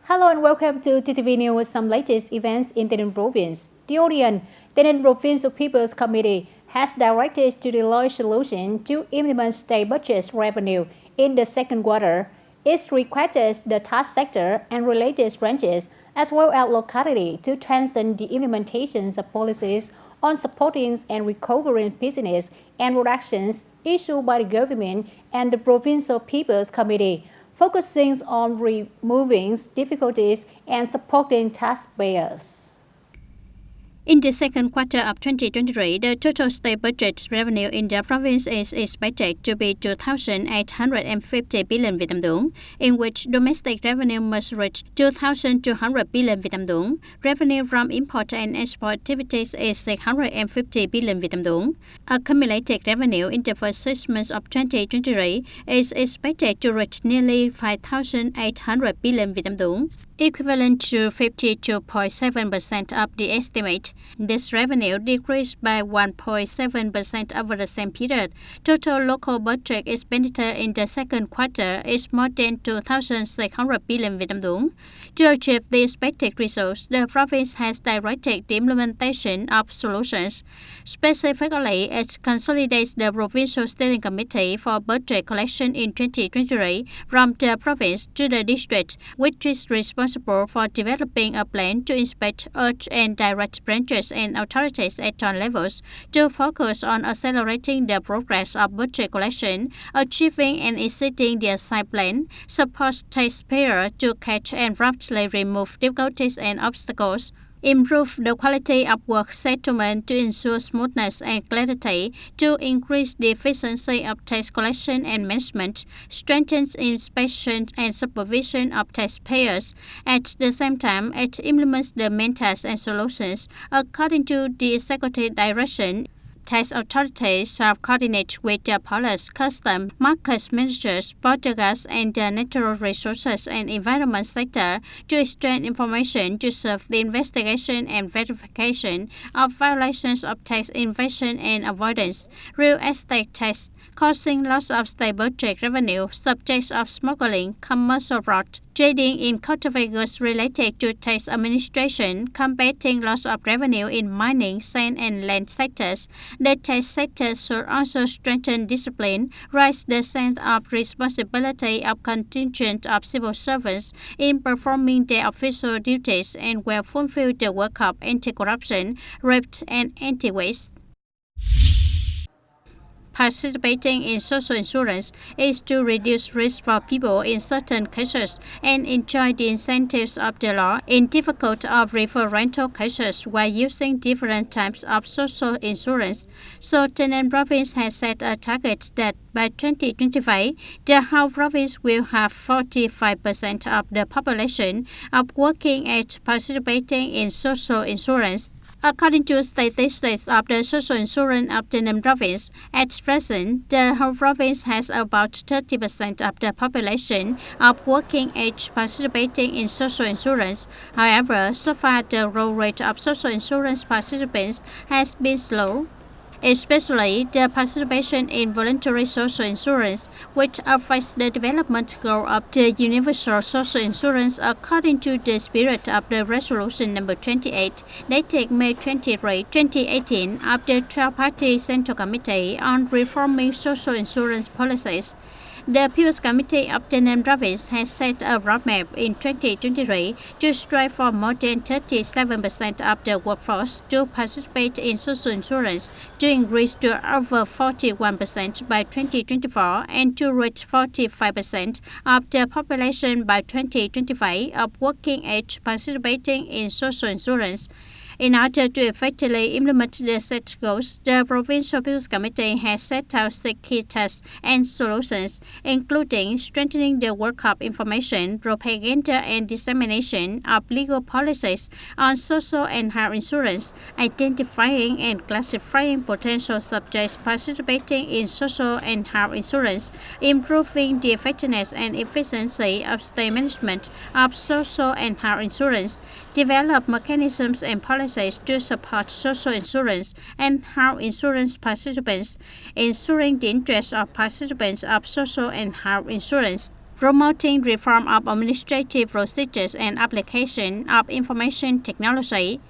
Hello and welcome to TTV News with some latest events in TayNinhTV Province. The audience, TayNinhTV Provincial People's Committee has directed to deploy solution to implement state budget revenue in the second quarter. It requested the tax sector and related branches as well as locality to strengthen the implementations of policies on supporting and recovering business and productions issued by the government and the Provincial People's Committee, focusing on removing difficulties and supporting taxpayers. In the second quarter of 2023, the total state budget revenue in the province is expected to be 2,850 billion Vietnam dong, in which domestic revenue must reach 2,200 billion Vietnam dong. Revenue from import and export activities is 650 billion Vietnam dong. Accumulated revenue in the first 6 months of 2023 is expected to reach nearly 5,800 billion Vietnam dong, equivalent to 52.7% of the estimate. This revenue decreased by 1.7% over the same period. Total local budget expenditure in the second quarter is more than 2,600 billion Vietnam dong. To achieve the expected results, the province has directed the implementation of solutions. Specifically, it consolidates the Provincial Steering Committee for Budget Collection in 2023 from the province to the district, which is responsible for developing a plan to inspect, urge, and direct branches and authorities at all levels to focus on accelerating the progress of budget collection, achieving and exceeding the assigned plan, support taxpayers to catch and rapidly remove difficulties and obstacles, improve the quality of work settlement to ensure smoothness and clarity, to increase the efficiency of tax collection and management, strengthen inspection and supervision of taxpayers. At the same time, it implements the main tasks and solutions according to the executive direction. Tax authorities shall coordinate with the police, customs, market managers, border guards, and the natural resources and environment sector to exchange information to serve the investigation and verification of violations of tax evasion and avoidance, real estate tax, causing loss of state budget revenue, subjects of smuggling, commercial fraud, trading in counterfeit goods related to tax administration, combating loss of revenue in mining, sand, and land sectors. The tax sector should also strengthen discipline, raise the sense of responsibility of contingent of civil servants in performing their official duties, and will fulfill the work of anti-corruption, rape, and anti-waste. Participating in social insurance is to reduce risk for people in certain cases and enjoy the incentives of the law in difficult or referential cases while using different types of social insurance. So TayNinhTV Province has set a target that by 2025, the whole province will have 45% of the population of working age participating in social insurance. According to statistics of the social insurance of TayNinhTV Province, at present, the whole province has about 30% of the population of working age participating in social insurance. However, so far the growth rate of social insurance participants has been slow, especially the participation in voluntary social insurance, which affects the development goal of the universal social insurance according to the spirit of the Resolution number 28, dated May 23, 2018, of the 12-party Central Committee on Reforming Social Insurance Policies. The People's Committee of TayNinhTV Province has set a roadmap in 2023 to strive for more than 37% of the workforce to participate in social insurance, to increase to over 41% by 2024, and to reach 45% of the population by 2025 of working age participating in social insurance. In order to effectively implement the set goals, the Provincial People's Committee has set out 6 key tasks and solutions, including strengthening the work of information, propaganda, and dissemination of legal policies on social and health insurance, identifying and classifying potential subjects participating in social and health insurance, improving the effectiveness and efficiency of state management of social and health insurance, develop mechanisms and policies to support social insurance and health insurance participants, ensuring the interests of participants of social and health insurance. promoting reform of administrative procedures and application of information technology.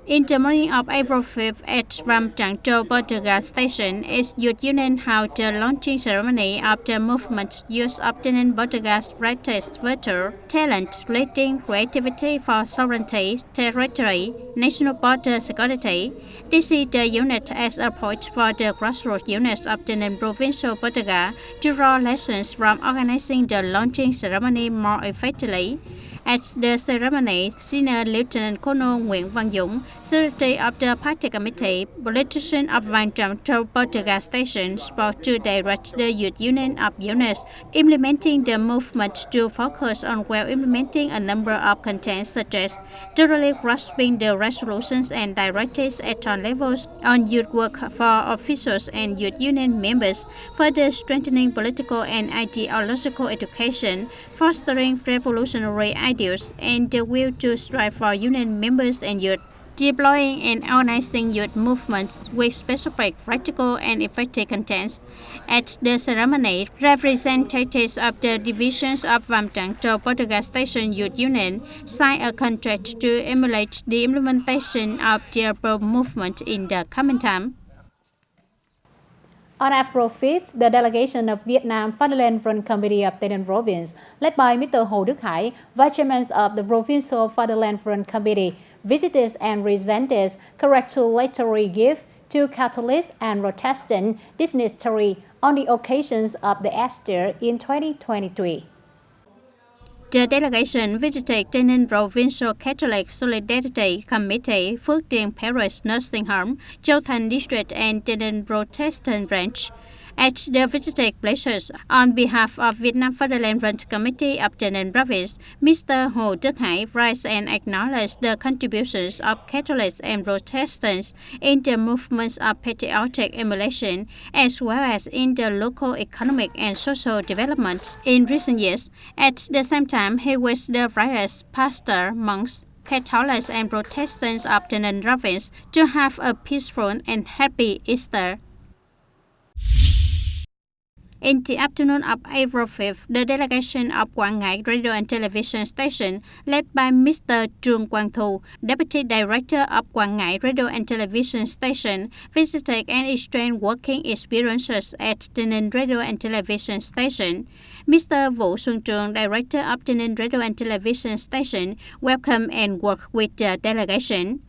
In the morning of April 5th at Ramchangchou Portugal Station, its Youth Union held the launching ceremony of the movement Youth Obtaining Portugal's Brightest Future, Talent, Leading Creativity for Sovereignty, Territory, National Border Security. This is the unit as a point for the grassroots units of the provincial Portugal to draw lessons from organizing the launching ceremony more effectively. At the ceremony, Senior Lieutenant Colonel Nguyễn Văn Dũng, Secretary of the Party Committee, politician of Ramchangchou Portugal Station, spoke to direct the Youth Union of units implementing the movement to focus on implementing a number of contents such as thoroughly grasping the resolutions and directives at all levels on youth work for officials and Youth Union members, further strengthening political and ideological education, fostering revolutionary ideas, and the will to strive for union members and youth, deploying and organizing youth movements with specific, practical, and effective contents. At the ceremony, representatives of the divisions of Ramchangchou Portugal Station Youth Union signed a contract to emulate the implementation of their movement in the coming time. On April 5th, the delegation of Vietnam Fatherland Front Committee of Tây Ninh Province, led by Mr. Hồ Đức Hải, Vice Chairman of the Provincial Fatherland Front Committee, visited and presented congratulatory gifts to Catholics and Protestant dignitaries on the occasions of the Easter in 2023. The delegation visited Tây Ninh Provincial Catholic Solidarity Committee, Phước Điền Parish Nursing Home, Châu Thành District, and Tây Ninh Protestant Branch. At the visited places, on behalf of Vietnam Fatherland Front Committee of Tây Ninh Province, Mr. Hồ Đức Hải praised and acknowledged the contributions of Catholics and Protestants in the movements of patriotic emulation, as well as in the local economic and social development in recent years. At the same time, he wished the friars, pastors, monks, Catholics and Protestants of Tây Ninh Province to have a peaceful and happy Easter. In the afternoon of April 5th, the delegation of Quảng Ngãi Radio and Television Station, led by Mr. Trương Quang Thu, Deputy Director of Quảng Ngãi Radio and Television Station, visited and exchanged working experiences at Tây Ninh Radio and Television Station. Mr. Vũ Xuân Trường, Director of Tây Ninh Radio and Television Station, welcomed and worked with the delegation.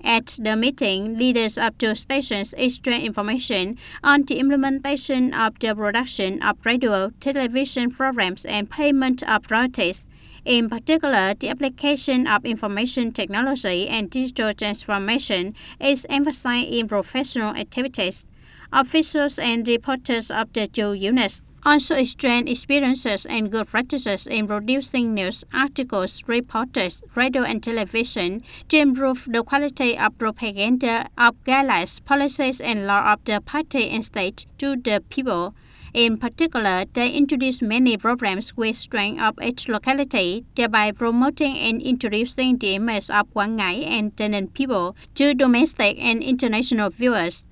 At the meeting, leaders of two stations exchanged information on the implementation of the production of radio, television programs, and payment of royalties. In particular, the application of information technology and digital transformation is emphasized in professional activities. Officials and reporters of the two units also exchanged experiences and good practices in producing news articles, reports, radio and television to improve the quality of propaganda of guidelines, policies and law of the party and state to the people. In particular, they introduced many programs with strength of each locality, thereby promoting and introducing the image of Quảng Ngãi and Tây Ninh people to domestic and international viewers.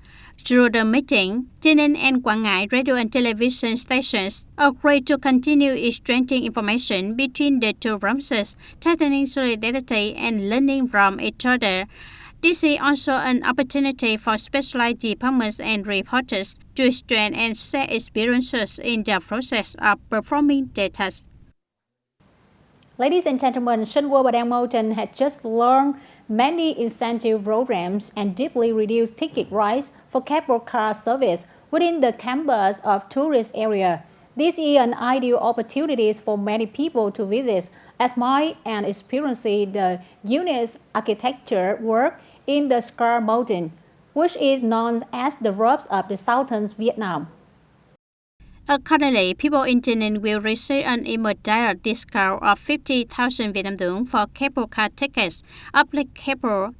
Through the meeting, Tây Ninh and Quảng Ngãi radio and television stations agreed to continue exchanging information between the two provinces, tightening solidarity and learning from each other. This is also an opportunity for specialized departments and reporters to exchange and share experiences in the process of performing their tasks. Ladies and gentlemen, Sun World Padang Mountain had just launched many incentive programs and deeply reduced ticket price for cable car service within the campus of tourist area. This is an ideal opportunity for many people to visit, admire and experience the unit's architecture work in the Scar Mountain, which is known as the Alps of the southern Vietnam. Accordingly, people in Tây Ninh will receive an immediate discount of 50,000 Vietnam dong for cable car tickets, applicable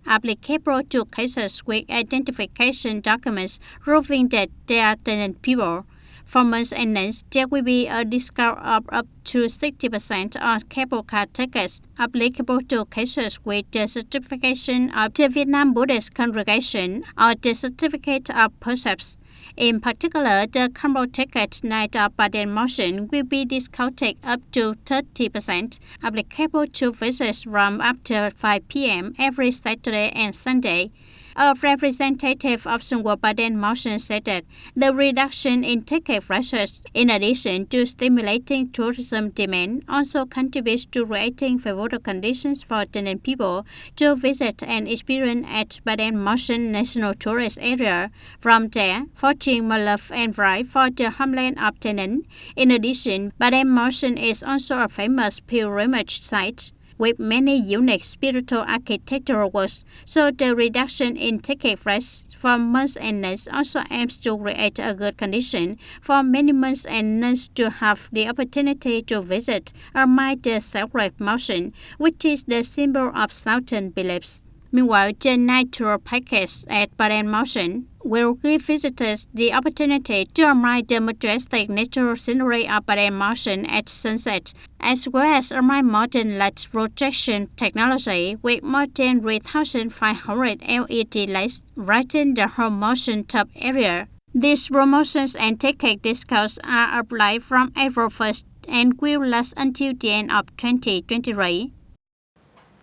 to cases with identification documents proving that they are Tây Ninh people. For months and months, there will be a discount of up to 60% on cable car tickets applicable to cases with the certification of the Vietnam Buddhist Congregation or the certificate of precepts. In particular, the combo ticket night of Baden Motion will be discounted up to 30%, applicable to visits from after 5 p.m. every Saturday and Sunday. A representative of Sungguo Baden Motion said that the reduction in ticket prices, in addition to stimulating tourism demand, also contributes to creating favorable conditions for Tay people to visit and experience at Baden Motion National Tourist Area. From there, fortune more love and right for the homeland of Tay Ninh. In addition, Baden Motion is also a famous pilgrimage site with many unique spiritual architectural works, so the reduction in ticket price for months and nuns also aims to create a good condition for many months and nuns to have the opportunity to visit amid the sacred mountain, which is the symbol of Southern beliefs. Meanwhile, the night tour package at Baden Mountain will give visitors the opportunity to admire the majestic natural scenery of Baden Mountain at sunset, as well as admire modern light projection technology with more than 3,500 LED lights lighting the whole mountain top area. These promotions and ticket discounts are applied from April 1st and will last until the end of 2023.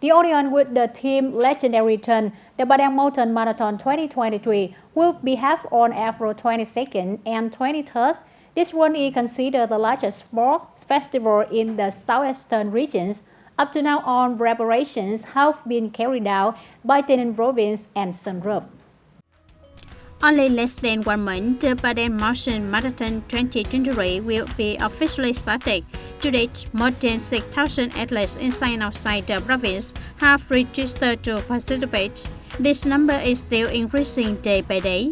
The audience with the theme Legendary Turn, the Baden Mountain Marathon 2023, will be held on April 22nd and 23rd. This one is considered the largest sports festival in the southeastern regions. Up to now, all preparations have been carried out by TayNinhTV Province and Sun Group. Only less than 1 month, the Baden Mountain Marathon 2023 will be officially started. To date, more than 6,000 athletes inside and outside the province have registered to participate. This number is still increasing day by day.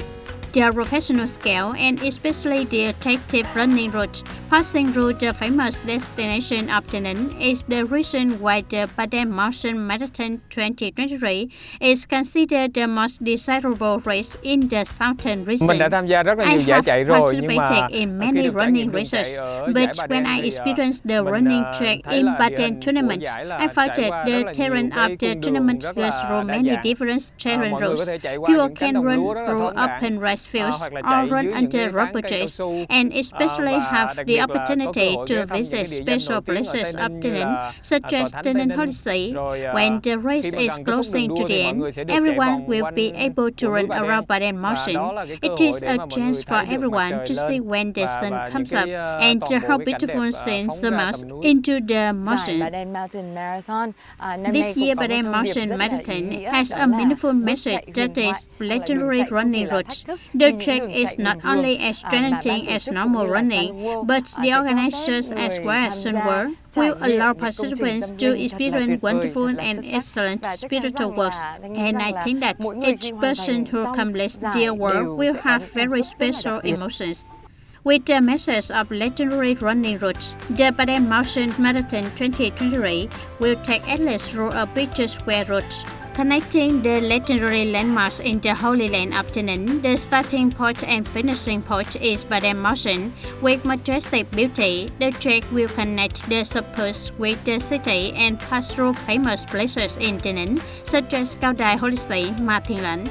The professional scale and especially the attractive running route passing through the famous destination of Tay Ninh is the reason why the Baden Mountain Marathon 2023 is considered the most desirable race in the southern region. I have participated in many running races, but when I experienced the running track in Baden tournament, I found that the terrain of the tournament goes through many different terrain routes. People can run through open rice fields or run under rubber trees, and especially have the opportunity to visit special places of Tay Ninh, such as Tay Ninh Holiday. When the race is closing to the end, everyone will be able to run around Baden Mountain. It is a chance for everyone to see when the sun comes up and how beautiful scenes emerge into the mountain. This year, Baden Mountain Marathon has a meaningful message that is legendary running route. The track is not only as challenging as normal running, but the organizers as well as Sun World will allow participants to experience wonderful and excellent spiritual works. And I think that each person who completes the work will have very special emotions. With the message of legendary running route, the Baden Mountain Marathon 2023 will take athletes through a picturesque route, connecting the legendary landmarks in the Holy Land of Tay Ninh. The starting point and finishing point is Baden Mountain. With majestic beauty, the track will connect the suburbs with the city and pass through famous places in Tay Ninh, such as Cao Đài Holiday, Ma Thiên Lãnh.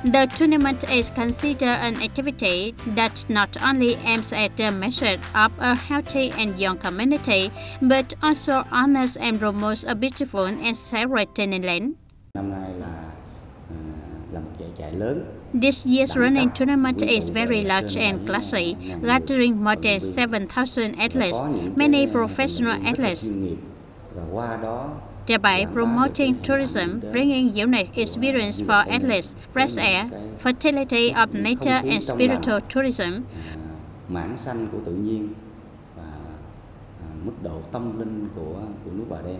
The tournament is considered an activity that not only aims at the message of a healthy and young community, but also honors and promotes a beautiful and sacred Tay Ninh land. This year's running tournament is very large and classy, gathering more than 7,000 athletes, many professional athletes, thereby promoting tourism, bringing unique experience for athletes, fresh air, fertility of nature and spiritual tourism. Mảng xanh của tự nhiên và mức độ tâm linh của núi Bà Đen.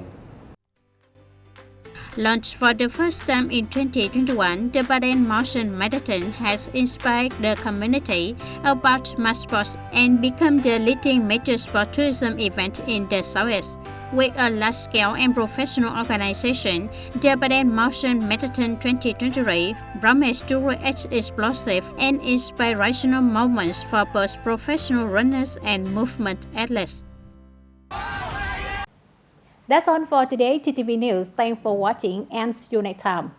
Launched for the first time in 2021, the Baden Mountain Marathon has inspired the community about mass sports and become the leading major sport tourism event in the Southeast. With a large-scale and professional organization, the Baden Mountain Marathon 2023 promised to create explosive and inspirational moments for both professional runners and movement athletes. That's all for today, TTV News. Thanks for watching and see you next time.